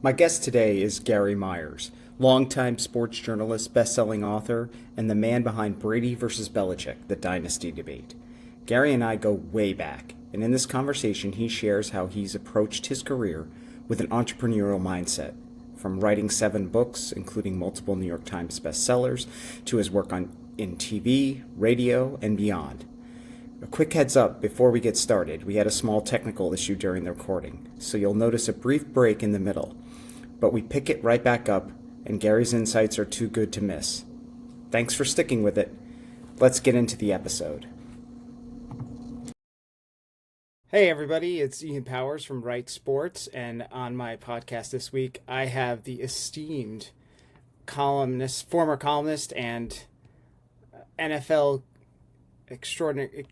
My guest today is Gary Myers, longtime sports journalist, best-selling author, and the man behind Brady versus Belichick, the Dynasty Debate. Gary and I go way back, and in this conversation he shares how he's approached his career with an entrepreneurial mindset, from writing 7 books, including multiple New York Times bestsellers, to his work in TV, radio, and beyond. A quick heads up before we get started, we had a small technical issue during the recording, so you'll notice a brief break in the middle. But we pick it right back up, and Gary's insights are too good to miss. Thanks for sticking with it. Let's get into the episode. Hey everybody, it's Ian Powers from Right Sports, and on my podcast this week, I have the esteemed columnist, former columnist, and NFL extraordinary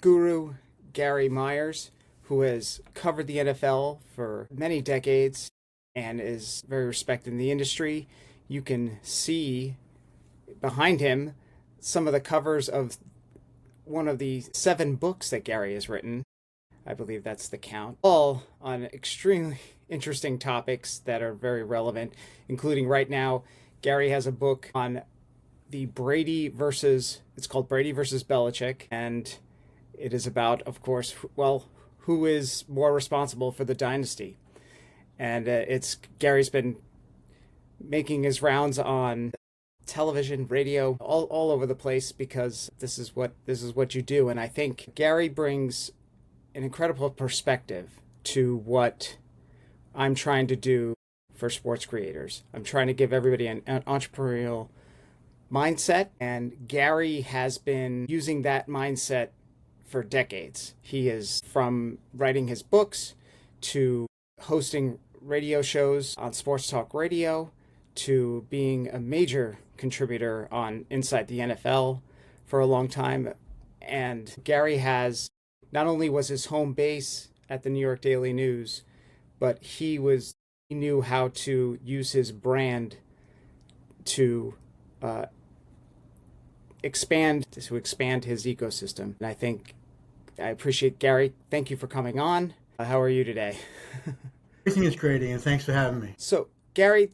guru, Gary Myers, who has covered the NFL for many decades and is very respected in the industry. You can see behind him some of the covers of one of the 7 books that Gary has written. I believe that's the count. All on extremely interesting topics that are very relevant, including right now, Gary has a book on the it's called Brady versus Belichick, and it is about, of course, who is more responsible for the dynasty. And Gary's been making his rounds on television, radio, all over the place, because this is what you do. And I think Gary brings an incredible perspective to what I'm trying to do for sports creators. I'm trying to give everybody an entrepreneurial mindset, and Gary has been using that mindset for decades. He is, from writing his books to hosting radio shows on sports talk radio to being a major contributor on Inside the NFL for a long time. And Gary has, not only was his home base at the New York Daily News, but he knew how to use his brand to expand his ecosystem. And I appreciate Gary. Thank you for coming on. How are you today? Everything is great, Ian. Thanks for having me. So, Gary,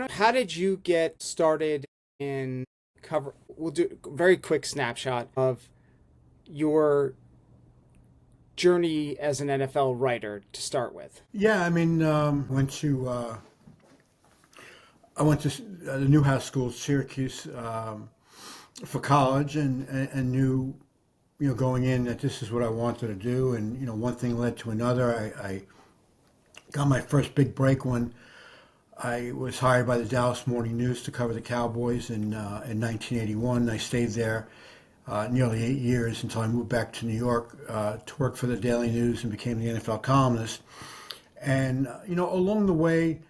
how did you get started in cover? We'll do a very quick snapshot of your journey as an NFL writer to start with. Yeah, I mean, I went to the Newhouse School, Syracuse, for college, and knew, going in that this is what I wanted to do, and one thing led to another. I got my first big break when I was hired by the Dallas Morning News to cover the Cowboys in 1981. I stayed there nearly 8 years until I moved back to New York to work for the Daily News and became the NFL columnist. And along the way,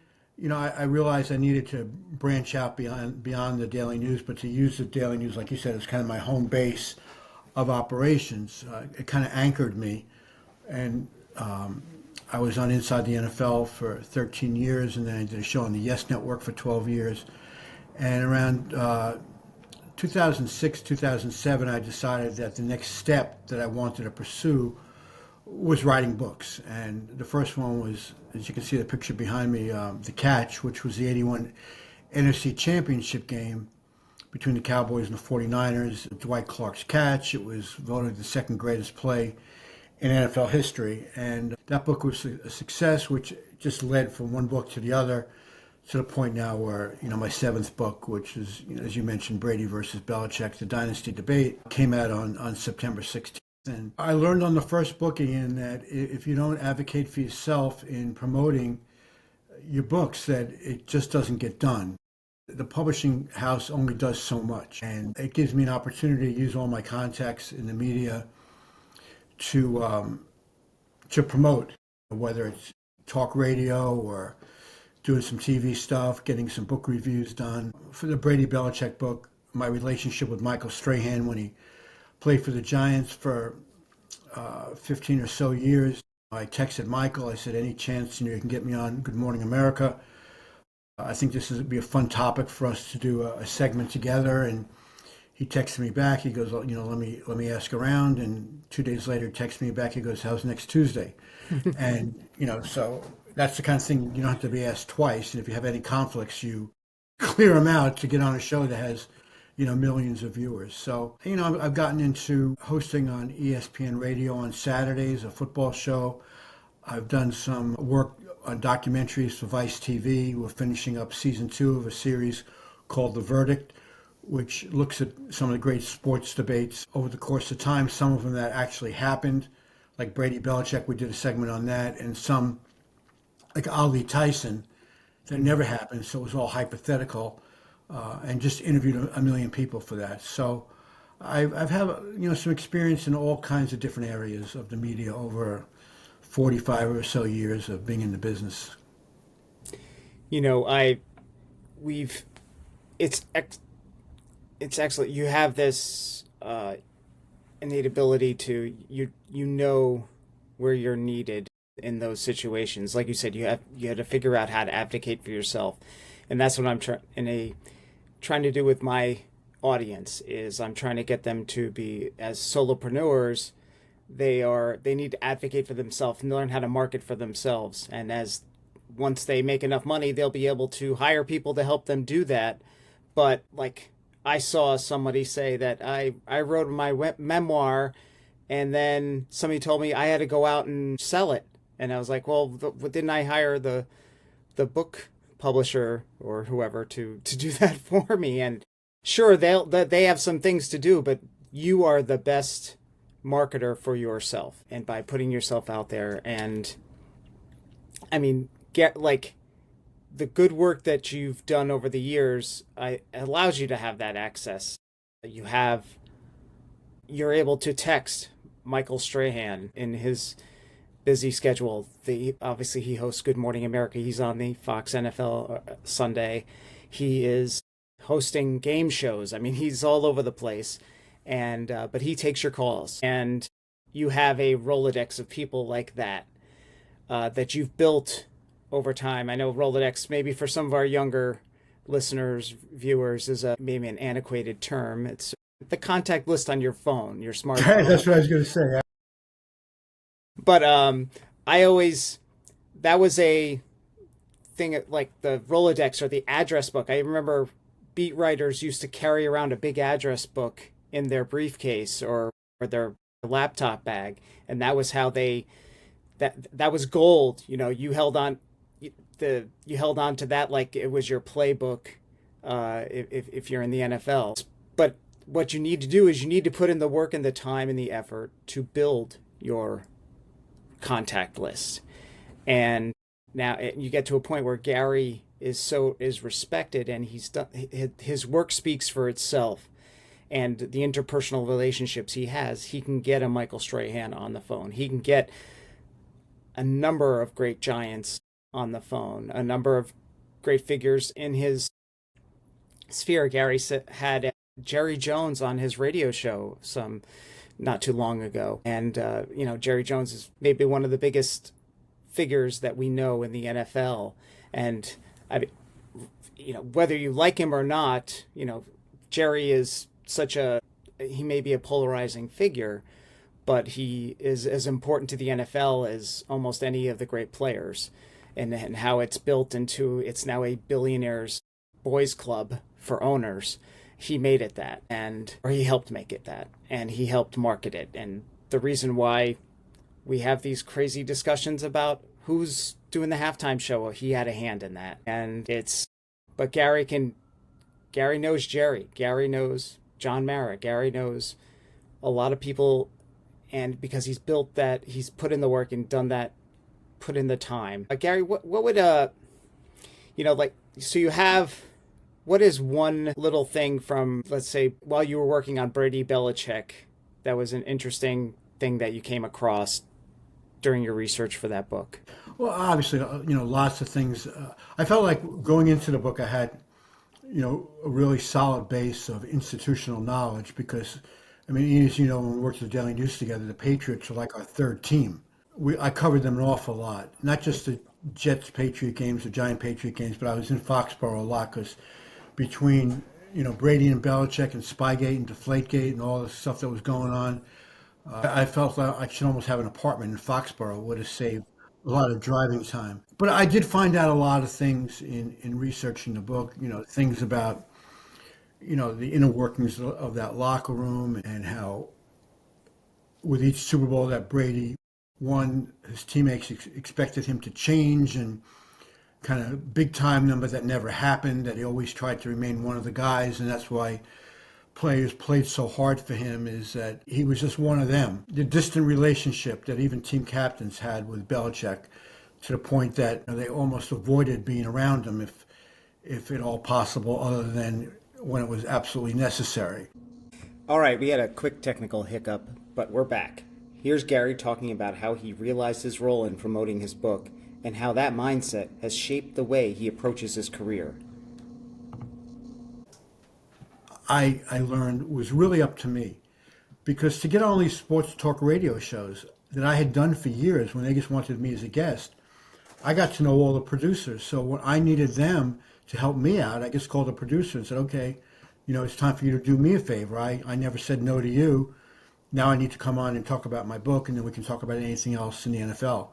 I realized I needed to branch out beyond the Daily News, but to use the Daily News, like you said, as kind of my home base of operations. It kind of anchored me, and I was on Inside the NFL for 13 years, and then I did a show on the Yes Network for 12 years. And around 2006, 2007, I decided that the next step that I wanted to pursue was writing books. And the first one was, as you can see the picture behind me, The Catch, which was the 81 NFC Championship game between the Cowboys and the 49ers. Dwight Clark's catch. It was voted the second greatest play in NFL history. And that book was a success, which just led from one book to the other, to the point now where, my 7th book, which is, as you mentioned, Brady versus Belichick, the Dynasty Debate, came out on September 16th. And I learned on the first book, Ian, that if you don't advocate for yourself in promoting your books, that it just doesn't get done. The publishing house only does so much, and it gives me an opportunity to use all my contacts in the media to promote, whether it's talk radio or doing some TV stuff, getting some book reviews done. For the Brady Belichick book, my relationship with Michael Strahan when he played for the Giants for 15 or so years. I texted Michael. I said, any chance you can get me on Good Morning America? I think this would be a fun topic for us to do a segment together. And he texted me back. He goes, let me ask around. And 2 days later, texted me back. He goes, how's next Tuesday? And so That's the kind of thing you don't have to be asked twice. And if you have any conflicts, you clear them out to get on a show that has, millions of viewers. So, I've gotten into hosting on ESPN Radio on Saturdays, a football show. I've done some work on documentaries for Vice TV. We're finishing up season 2 of a series called The Verdict, which looks at some of the great sports debates over the course of time, some of them that actually happened, like Brady Belichick, we did a segment on that, and some like Ali Tyson that never happened, so it was all hypothetical, and just interviewed a million people for that. So I've had some experience in all kinds of different areas of the media over 45 or so years of being in the business. You know, we've it's it's excellent. You have this innate ability to you know where you're needed in those situations. Like you said, you had to figure out how to advocate for yourself, and that's what I'm trying to do with my audience. Is I'm trying to get them to be as solopreneurs. They need to advocate for themselves and learn how to market for themselves. And as once they make enough money, they'll be able to hire people to help them do that. But like I saw somebody say that I wrote my memoir, and then somebody told me I had to go out and sell it. And I was like, well, didn't I hire the book publisher or whoever to do that for me? And sure, they have some things to do, but you are the best marketer for yourself, and by putting yourself out there. And I mean, get like the good work that you've done over the years allows you to have that access. You're able to text Michael Strahan in his busy schedule. Obviously he hosts Good Morning America. He's on the Fox NFL Sunday. He is hosting game shows. I mean, he's all over the place. And but he takes your calls, and you have a Rolodex of people like that that you've built over time. I know Rolodex, maybe for some of our younger listeners, viewers, is maybe an antiquated term. It's the contact list on your phone, your smartphone. That's what I was going to say. But that was a thing like the Rolodex or the address book. I remember beat writers used to carry around a big address book in their briefcase or their laptop bag, and that was how that was gold. You held on to that like it was your playbook if you're in the NFL. But what you need to do is you need to put in the work and the time and the effort to build your contact list. And now you get to a point where Gary is respected, and his work speaks for itself. And the interpersonal relationships he has, he can get a Michael Strahan on the phone. He can get a number of great giants on the phone, a number of great figures in his sphere. Gary had Jerry Jones on his radio show not too long ago. And, Jerry Jones is maybe one of the biggest figures that we know in the NFL. And, whether you like him or not, Jerry is he may be a polarizing figure, but he is as important to the NFL as almost any of the great players, and how it's built into, it's now a billionaires boys club for owners. He made it that, or he helped make it that, and he helped market it. And the reason why we have these crazy discussions about who's doing the halftime show, he had a hand in that. But Gary knows Jerry. Gary knows John Mara. Gary knows a lot of people, and because he's built that, he's put in the work and done that, put in the time. Gary, what would so you have, what is one little thing from, let's say, while you were working on Brady Belichick, that was an interesting thing that you came across during your research for that book? Well, obviously, lots of things. I felt like going into the book, I had a really solid base of institutional knowledge because, as you know, when we worked at the Daily News together, the Patriots were like our third team. I covered them an awful lot, not just the Jets-Patriot games, the Giant-Patriot games, but I was in Foxborough a lot because between, Brady and Belichick and Spygate and Deflategate and all the stuff that was going on, I felt like I should almost have an apartment in Foxborough. Would have saved a lot of driving time. But I did find out a lot of things in researching the book, things about, the inner workings of that locker room and how with each Super Bowl that Brady won, his teammates expected him to change and kind of big time number that never happened, that he always tried to remain one of the guys. And that's why players played so hard for him, is that he was just one of them. The distant relationship that even team captains had with Belichick, to the point that they almost avoided being around him if at all possible, other than when it was absolutely necessary. All right, we had a quick technical hiccup, but we're back. Here's Gary talking about how he realized his role in promoting his book and how that mindset has shaped the way he approaches his career. I learned was really up to me, because to get on these sports talk radio shows that I had done for years when they just wanted me as a guest, I got to know all the producers. So when I needed them to help me out, I just called the producer and said, okay, it's time for you to do me a favor. I never said no to you. Now I need to come on and talk about my book, and then we can talk about anything else in the NFL.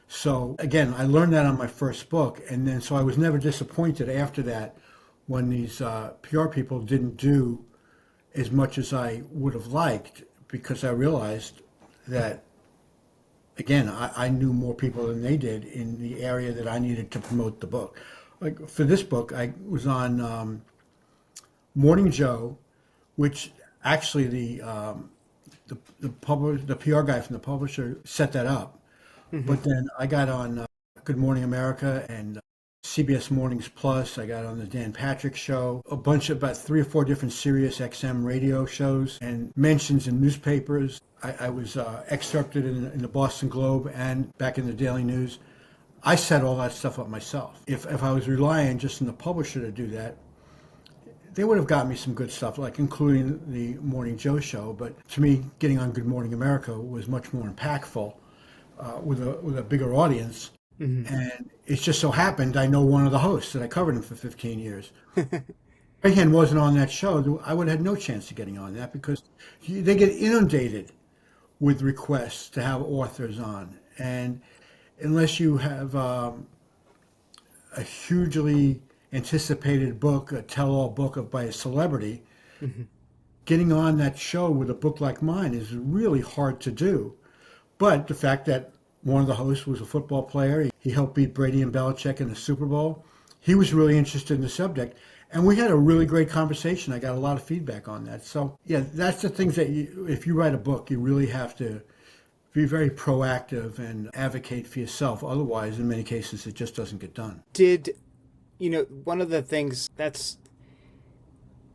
So again, I learned that on my first book. And then so I was never disappointed after that when these PR people didn't do as much as I would have liked, because I realized that, again, I knew more people than they did in the area that I needed to promote the book. Like for this book, I was on Morning Joe, which actually the PR guy from the publisher set that up. But then I got on Good Morning America and CBS Mornings Plus. I got on the Dan Patrick Show, a bunch of about 3 or 4 different Sirius XM radio shows, and mentions in newspapers. I was excerpted in the Boston Globe and back in the Daily News. I set all that stuff up myself. If I was relying just on the publisher to do that, they would have got me some good stuff, like including the Morning Joe show. But to me, getting on Good Morning America was much more impactful with a bigger audience. And it just so happened I know one of the hosts, that I covered him for 15 years. Again, wasn't on that show, I would have had no chance of getting on that, because they get inundated with requests to have authors on. And unless you have a hugely anticipated book, a tell-all book by a celebrity, getting on that show with a book like mine is really hard to do. But the fact that one of the hosts was a football player, he helped beat Brady and Belichick in the Super Bowl, he was really interested in the subject. And we had a really great conversation. I got a lot of feedback on that. So, yeah, that's the things that if you write a book, you really have to be very proactive and advocate for yourself. Otherwise, in many cases, it just doesn't get done. One of the things that's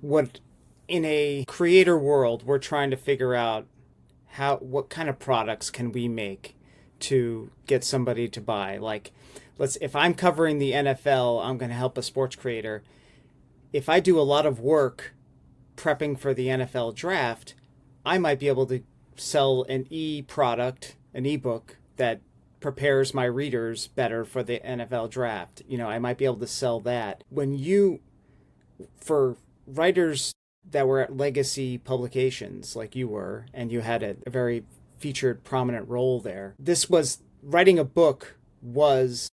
what in a creator world, we're trying to figure out what kind of products can we make to get somebody to buy. Like, if I'm covering the NFL, I'm going to help a sports creator. If I do a lot of work prepping for the NFL draft, I might be able to sell an e-product, an ebook that prepares my readers better for the NFL draft. I might be able to sell that. For writers that were at legacy publications like you were, and you had a very featured, prominent role there, writing a book was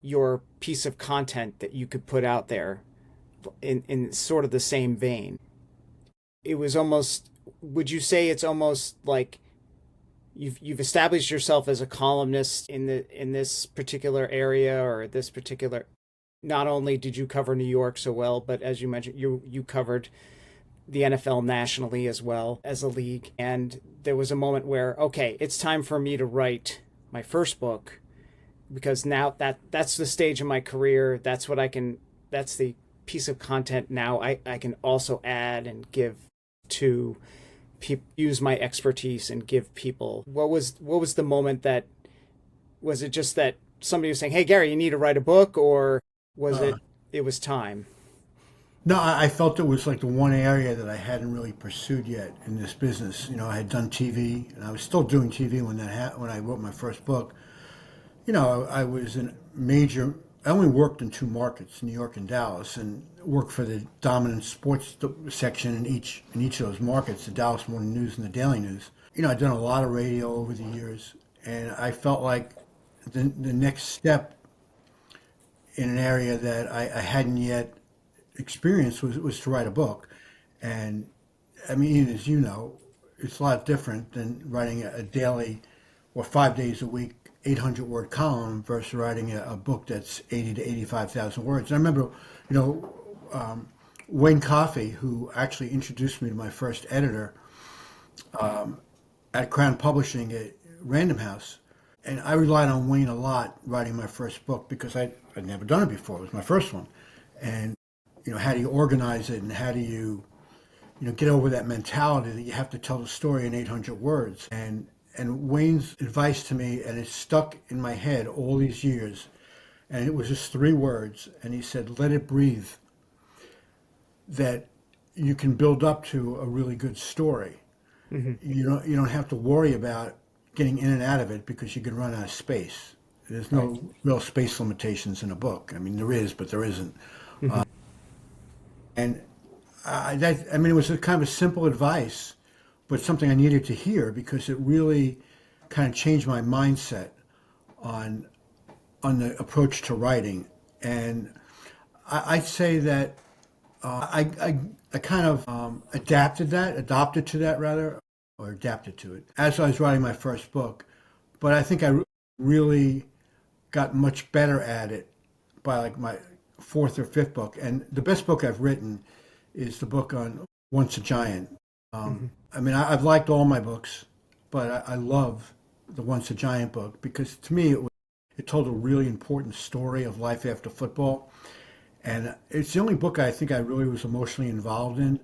your piece of content that you could put out there in sort of the same vein. It was almost, would you say it's almost like you've established yourself as a columnist in this particular area, or this particular, not only did you cover New York so well, but as you mentioned, you covered the NFL nationally as well as a league. And there was a moment where, okay, it's time for me to write my first book, because now that's the stage of my career. That's the piece of content now I can also add and give to use my expertise and give people. What was the moment was it just that somebody was saying, hey Gary, you need to write a book, or was it was time? No, I felt it was like the one area that I hadn't really pursued yet in this business. I had done TV, and I was still doing TV when I wrote my first book. I was I only worked in 2 markets, New York and Dallas, and worked for the dominant sports section in each of those markets, the Dallas Morning News and the Daily News. I'd done a lot of radio over the years, and I felt like the next step in an area that I hadn't yet experienced was to write a book. And I mean, Ian, as you know, it's a lot different than writing a daily or 5 days a week 800-word column versus writing a book that's 80 to 85,000 words. And I remember, Wayne Coffey, who actually introduced me to my first editor at Crown Publishing at Random House. And I relied on Wayne a lot writing my first book because I'd never done it before. It was my first one. And, how do you organize it, and how do you, get over that mentality that you have to tell the story in 800 words. And Wayne's advice to me, and it stuck in my head all these years, and it was just 3 words. And he said, let it breathe. That you can build up to a really good story. Mm-hmm. You don't have to worry about getting in and out of it because you can run out of space. There's no real space limitations in a book. I mean, there is, but there isn't. Mm-hmm. And it was a kind of a simple advice, but something I needed to hear because it really kind of changed my mindset on the approach to writing. And I'd say that I kind of adapted to it as I was writing my first book. But I think I really got much better at it by like my 4th or 5th book. And the best book I've written is the book on Once a Giant. I mean, I've liked all my books, but I love the Once a Giant book because to me it told a really important story of life after football. And it's the only book I think I really was emotionally involved in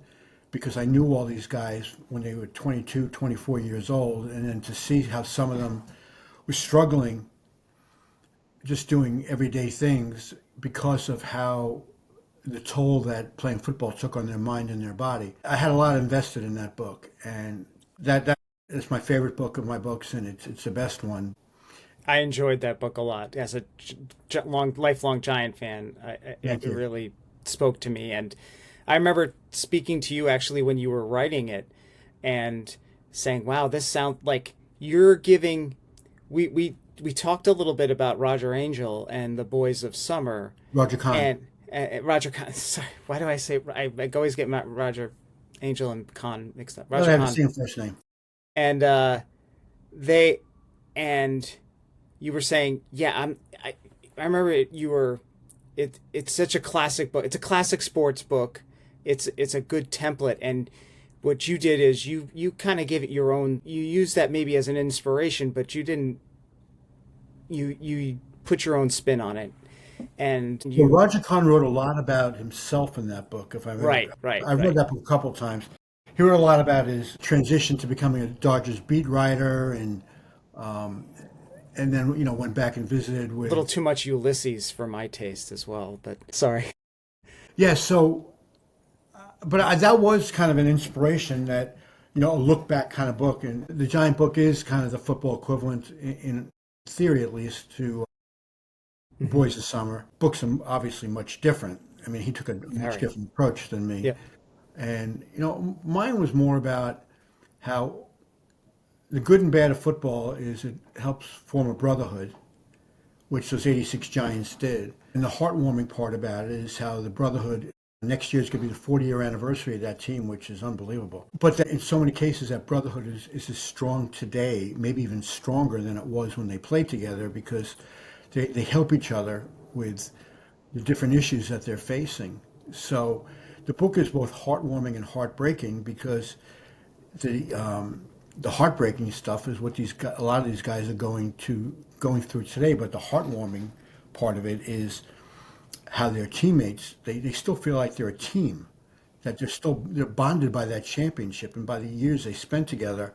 because I knew all these guys when they were 22, 24 years old. And then to see how some of them were struggling just doing everyday things because of how the toll that playing football took on their mind and their body. I had a lot invested in that book, and that is my favorite book of my books, and it's the best one. I enjoyed that book a lot. As a lifelong Giant fan, it really spoke to me. And I remember speaking to you actually when you were writing it and saying, wow, this sounds like you're giving... We talked a little bit about Roger Angel and the Boys of Summer. Roger Kahn. And Roger Kahn. Sorry, why do I say... I always get Roger Angel and Kahn mixed up. Roger Kahn. I haven't seen the first name. And and you were saying, yeah, I remember you were... It's such a classic book. It's a classic sports book. It's a good template. And what you did is you kind of gave it your own... You used that maybe as an inspiration, but you didn't... You put your own spin on it. And Roger Kahn wrote a lot about himself in that book, if I remember. Right. I've read that book a couple of times. He wrote a lot about his transition to becoming a Dodgers beat writer, and then went back and visited with... A little too much Ulysses for my taste as well, but sorry. Yeah, so, but that was kind of an inspiration that, a look back kind of book. And the Giant book is kind of the football equivalent, in theory at least, to Boys of Summer. Books are obviously much different. I mean, he took a much different approach than me. Yeah. And, mine was more about how the good and bad of football is it helps form a brotherhood, which those 86 Giants did. And the heartwarming part about it is how the brotherhood, next year is going to be the 40-year anniversary of that team, which is unbelievable. But in so many cases, that brotherhood is as strong today, maybe even stronger than it was when they played together, because they help each other with the different issues that they're facing. So the book is both heartwarming and heartbreaking because the heartbreaking stuff is what a lot of these guys are going through today. But the heartwarming part of it is how their teammates, they still feel like they're a team, that they're bonded by that championship and by the years they spent together,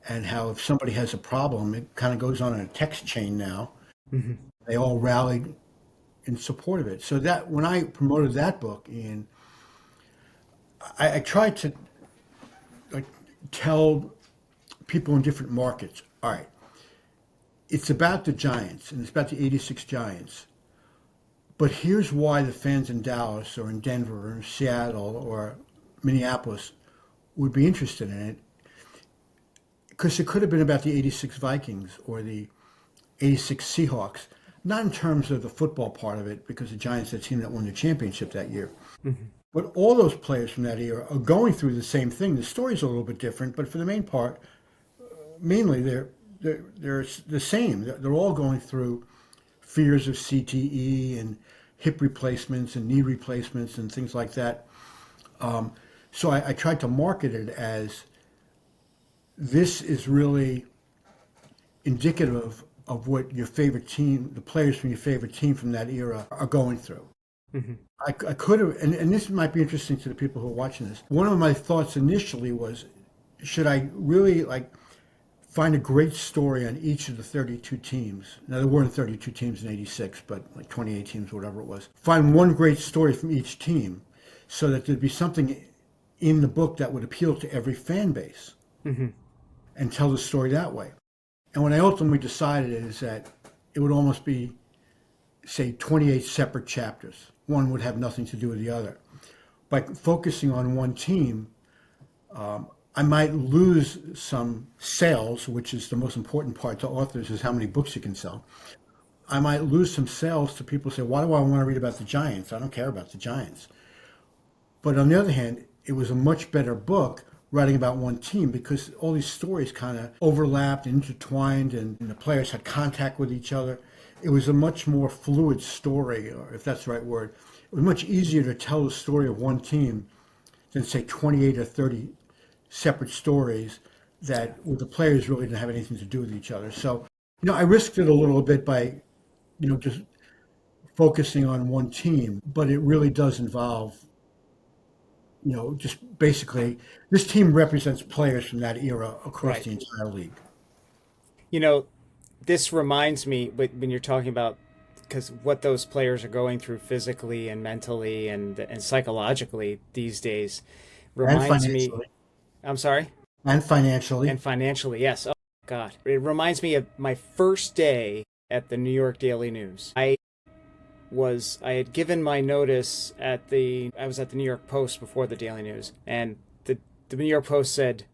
and how if somebody has a problem, it kind of goes on in a text chain now. Mm-hmm. They all rallied in support of it. So that when I promoted that book, Ian, I tried to tell people in different markets, all right, it's about the Giants and it's about the 86 Giants, but here's why the fans in Dallas or in Denver or Seattle or Minneapolis would be interested in it, because it could have been about the 86 Vikings or the '86 Seahawks. Not in terms of the football part of it, because the Giants are the team that won the championship that year. Mm-hmm. But all those players from that era are going through the same thing. The stories are a little bit different, but for the main part, mainly they're the same. They're all going through fears of CTE and hip replacements and knee replacements and things like that. So I tried to market it as this is really indicative of what your favorite team, the players from your favorite team from that era are going through. Mm-hmm. I could have, and this might be interesting to the people who are watching this. One of my thoughts initially was, should I really find a great story on each of the 32 teams? Now, there weren't 32 teams in '86, but like 28 teams, whatever it was. Find one great story from each team so that there'd be something in the book that would appeal to every fan base, Mm-hmm. and tell the story that way. And what I ultimately decided is that it would almost be, say, 28 separate chapters. One would have nothing to do with the other. By focusing on one team, I might lose some sales, which is the most important part to authors, is how many books you can sell. I might lose some sales to people who say, why do I want to read about the Giants? I don't care about the Giants. But on the other hand, it was a much better book writing about one team, because all these stories kind of overlapped and intertwined, and the players had contact with each other. It was a much more fluid story, or if that's the right word. It was much easier to tell the story of one team than, say, 28 or 30 separate stories that where the players really didn't have anything to do with each other. So, I risked it a little bit by, just focusing on one team, but it really does involve, just basically, this team represents players from that era across Right. the entire league. You know, this reminds me when you're talking about, because what those players are going through physically and mentally and psychologically these days And reminds me. financially. I'm sorry. And financially. And financially, yes. Oh God, it reminds me of my first day at the New York Daily News. I had given my notice I was at the New York Post before the Daily News, and the New York Post said,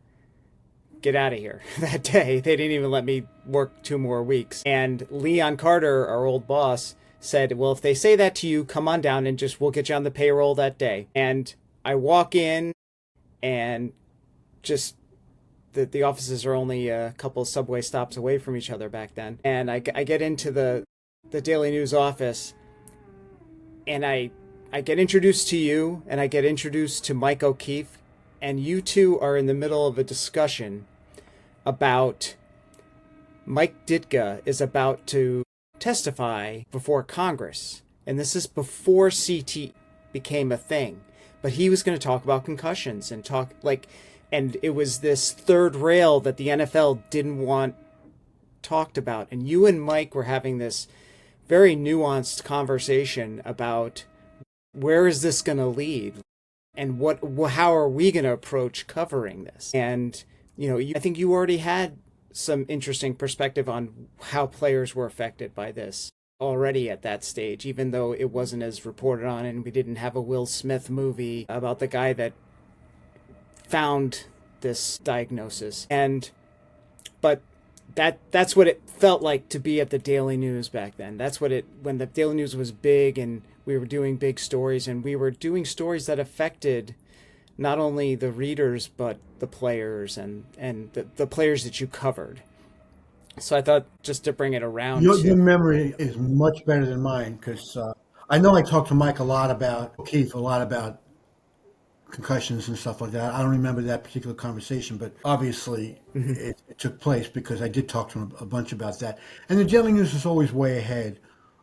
get out of here. That day, they didn't even let me work 2 more weeks. And Leon Carter, our old boss, said, well, if they say that to you, come on down and we'll get you on the payroll that day. And I walk in, and just the offices are only a couple of subway stops away from each other back then. And I get into the Daily News office, and I get introduced to you, and I get introduced to Mike O'Keefe, and you two are in the middle of a discussion about Mike Ditka is about to testify before Congress. And this is before CT became a thing. But he was going to talk about concussions and and it was this third rail that the NFL didn't want talked about. And you and Mike were having this very nuanced conversation about where is this going to lead? And how are we going to approach covering this? And, I think you already had some interesting perspective on how players were affected by this already at that stage, even though it wasn't as reported on, and we didn't have a Will Smith movie about the guy that found this diagnosis. But that's what it felt like to be at the Daily News back then. That's when the Daily News was big and we were doing big stories, and we were doing stories that affected not only the readers, but the players and the players that you covered. So I thought just to bring it around Your memory is much better than mine, because I know I talked to Mike a lot about O'Keefe, a lot about concussions and stuff like that. I don't remember that particular conversation, but obviously it took place because I did talk to him a bunch about that. And the Daily News is always way ahead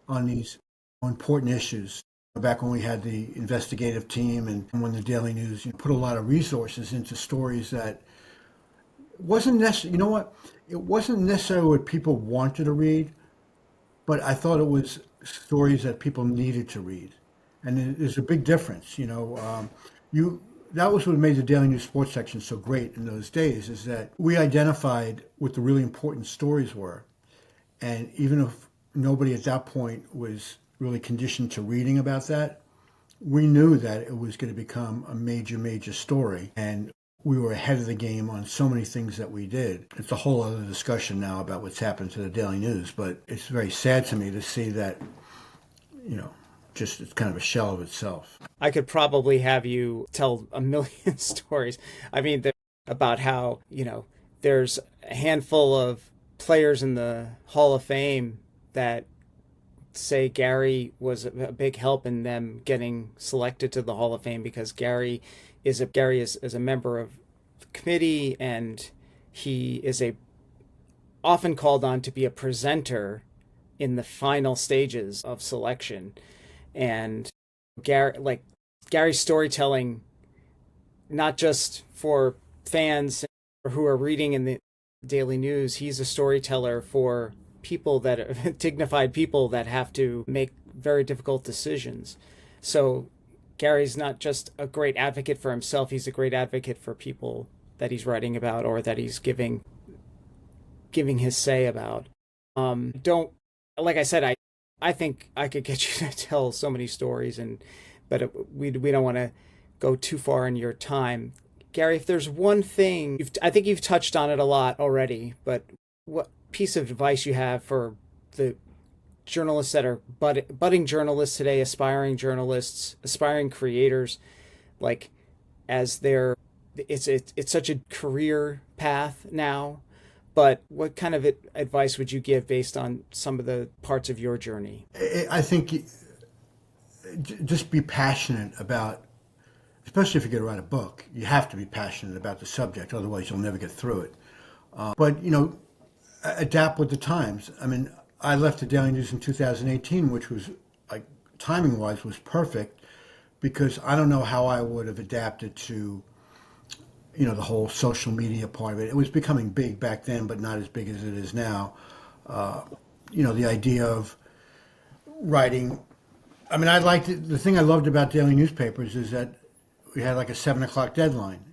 on these important issues. Back when we had the investigative team, and when the Daily News put a lot of resources into stories that wasn't necessarily, it wasn't necessarily what people wanted to read, but I thought it was stories that people needed to read. And there's a big difference, that was what made the Daily News sports section so great in those days, is that we identified what the really important stories were. And even if nobody at that point was really conditioned to reading about that, we knew that it was going to become a major, major story. And we were ahead of the game on so many things that we did. It's a whole other discussion now about what's happened to the Daily News, but it's very sad to me to see that, you know, just it's kind of a shell of itself. I could probably have you tell a million stories. I mean, about how, there's a handful of players in the Hall of Fame that say Gary was a big help in them getting selected to the Hall of Fame, because Gary is a member of the committee, and he is a often called on to be a presenter in the final stages of selection. And Gary's storytelling, not just for fans who are reading in the Daily News, he's a storyteller for people that are dignified people that have to make very difficult decisions. So Gary's not just a great advocate for himself, he's a great advocate for people that he's writing about or that he's giving his say about. Don't Like I said, I think I could get you to tell so many stories, but we don't want to go too far in your time. Gary, if there's one thing, I think you've touched on it a lot already, but what piece of advice you have for the journalists that are budding journalists today, aspiring journalists, aspiring creators, like as it's such a career path now, but what kind of advice would you give based on some of the parts of your journey? I think just be passionate about, especially if you're going to write a book, you have to be passionate about the subject, otherwise you'll never get through it. But, adapt with the times. I mean, I left the Daily News in 2018, which was, like, timing-wise, was perfect, because I don't know how I would have adapted to, the whole social media part of it. It was becoming big back then, but not as big as it is now. The idea of writing. I mean, the thing I loved about daily newspapers is that we had like a 7 o'clock deadline,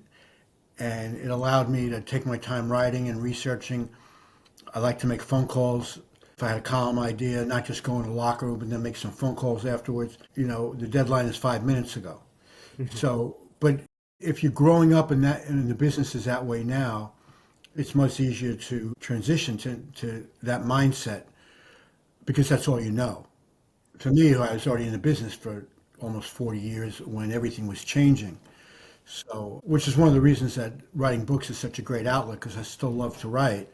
and it allowed me to take my time writing and researching. I like to make phone calls. If I had a column idea, not just go in the locker room and then make some phone calls afterwards. The deadline is 5 minutes ago. So, but if you're growing up in the business is that way now, it's much easier to transition to that mindset, because that's all you know. For me, I was already in the business for almost 40 years when everything was changing. So, which is one of the reasons that writing books is such a great outlet, because I still love to write,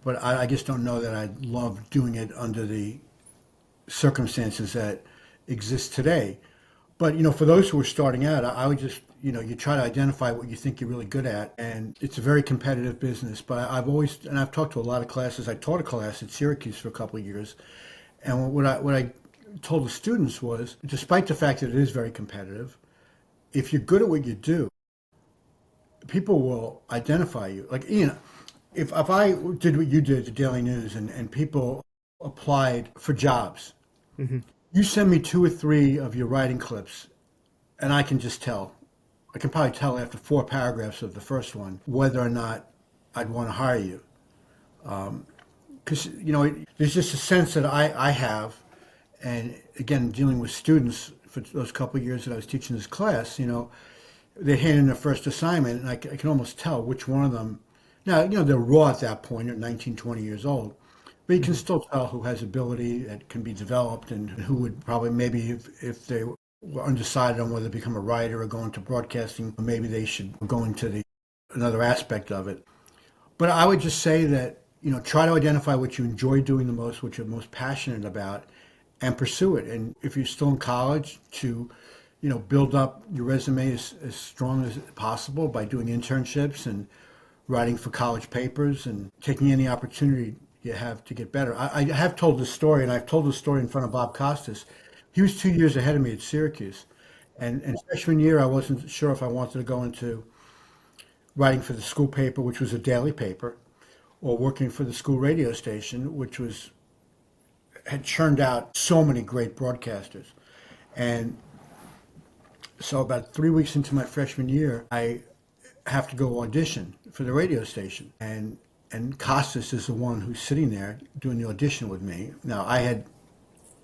but I just don't know that I love doing it under the circumstances that exist today. But, for those who are starting out, I would just, you try to identify what you think you're really good at. And it's a very competitive business. But I've talked to a lot of classes. I taught a class at Syracuse for a couple of years. And what I told the students was, despite the fact that it is very competitive, if you're good at what you do, people will identify you. Like, if I did what you did at the Daily News and people applied for jobs, mm-hmm. You send me 2 or 3 of your writing clips, and I can just tell. I can probably tell after 4 paragraphs of the first one whether or not I'd want to hire you. Because, there's just a sense that I have, and again, dealing with students for those couple of years that I was teaching this class, they hand in their first assignment, and I can almost tell which one of them. Now, they're raw at that point, at 19, 20 years old. But you can still tell who has ability that can be developed, and who would probably, maybe if they were undecided on whether to become a writer or go into broadcasting, maybe they should go into another aspect of it. But I would just say that, try to identify what you enjoy doing the most, what you're most passionate about, and pursue it. And if you're still in college, to, build up your resume as strong as possible by doing internships and writing for college papers and taking any opportunity you have to get better. I have told this story, and I've told this story in front of Bob Costas. He was 2 years ahead of me at Syracuse. And freshman year, I wasn't sure if I wanted to go into writing for the school paper, which was a daily paper, or working for the school radio station, which had churned out so many great broadcasters. And so about 3 weeks into my freshman year, I have to go audition for the radio station. And Costas is the one who's sitting there doing the audition with me. Now, I had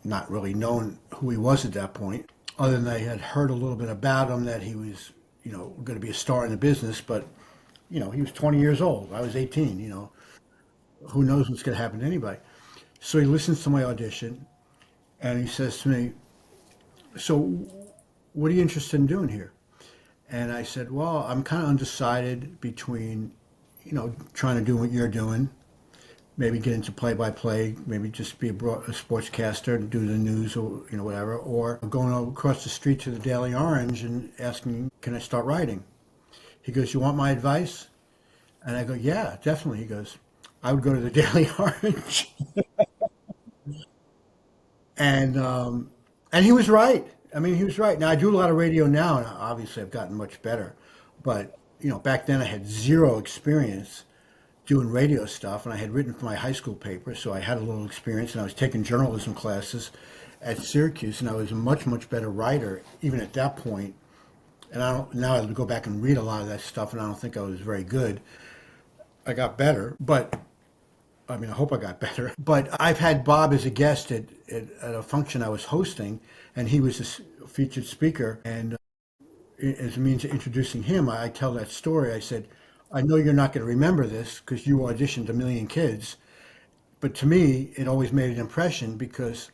not really known who he was at that point, other than I had heard a little bit about him, that he was, going to be a star in the business, but he was 20 years old. I was 18. Who knows what's going to happen to anybody? So he listens to my audition, and he says to me, "So, what are you interested in doing here?" And I said, "Well, I'm kind of undecided between, trying to do what you're doing, maybe get into play-by-play, maybe just be a sportscaster and do the news or whatever, or going across the street to the Daily Orange and asking, can I start writing?" He goes, "You want my advice?" And I go, "Yeah, definitely." He goes, "I would go to the Daily Orange." And he was right. I mean, he was right. Now I do a lot of radio now, and obviously I've gotten much better. But back then I had zero experience doing radio stuff, and I had written for my high school paper, so I had a little experience, and I was taking journalism classes at Syracuse, and I was a much, much better writer even at that point. And I don't now I go back and read a lot of that stuff, and I don't think I was very good. I got better, but I mean, I hope I got better. But I've had Bob as a guest at a function I was hosting, and he was a featured speaker. And as a means of introducing him, I tell that story. I said, "I know you're not going to remember this because you auditioned a million kids, but to me, it always made an impression because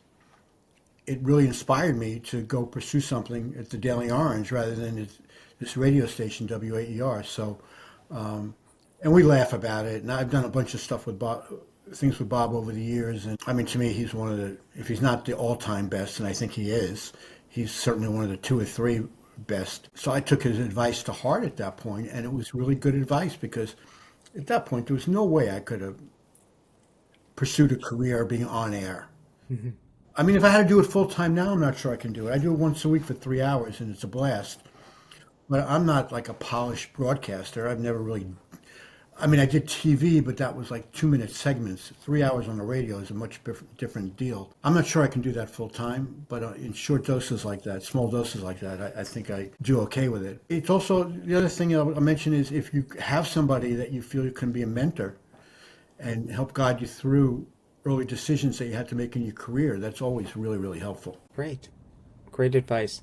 it really inspired me to go pursue something at the Daily Orange rather than at this radio station, WAER." So, and we laugh about it. And I've done a bunch of stuff with Bob, things with Bob over the years. And I mean, to me, he's one of the, if he's not the all-time best, and I think he is, he's certainly one of the two or three best. So I took his advice to heart at that point, and it was really good advice because at that point, there was no way I could have pursued a career being on air. Mm-hmm. I mean, if I had to do it full time now, I'm not sure I can do it. I do it once a week for 3 hours, and it's a blast. But I'm not like a polished broadcaster. I've never really. I mean, I did TV, but that was like 2 minute segments. 3 hours on the radio is a much different deal. I'm not sure I can do that full time, but in short doses like that, small doses like that, I think I do okay with it. It's also, the other thing I'll mention is if you have somebody that you feel can be a mentor and help guide you through early decisions that you had to make in your career, that's always really, really helpful. Great advice.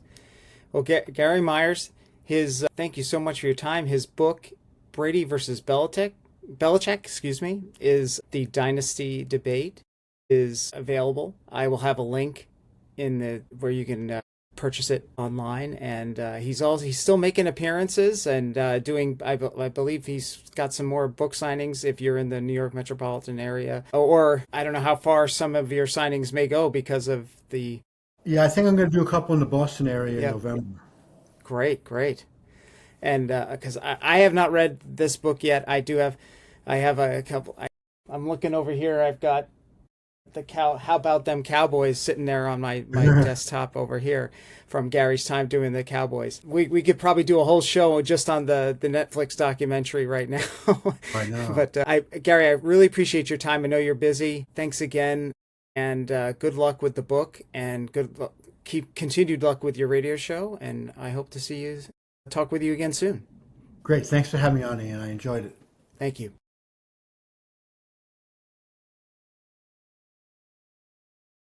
Well, Gary Myers, thank you so much for your time. His book, Brady versus Belichick, excuse me, is The Dynasty Debate, is available. I will have a link where you can purchase it online. And he's still making appearances and doing. I believe he's got some more book signings if you're in the New York metropolitan area. Or I don't know how far some of your signings may go because of the. Yeah, I think I'm going to do a couple in the Boston area in November. Great. And because I have not read this book yet, I have a couple. I'm looking over here. I've got How About Them Cowboys sitting there on my desktop over here from Gary's time doing the Cowboys. We could probably do a whole show just on the Netflix documentary right now. I know. But Gary, I really appreciate your time. I know you're busy. Thanks again, and good luck with the book, and continued luck with your radio show. And I hope to talk with you again soon. Great. Thanks for having me on, Ian. I enjoyed it. Thank you.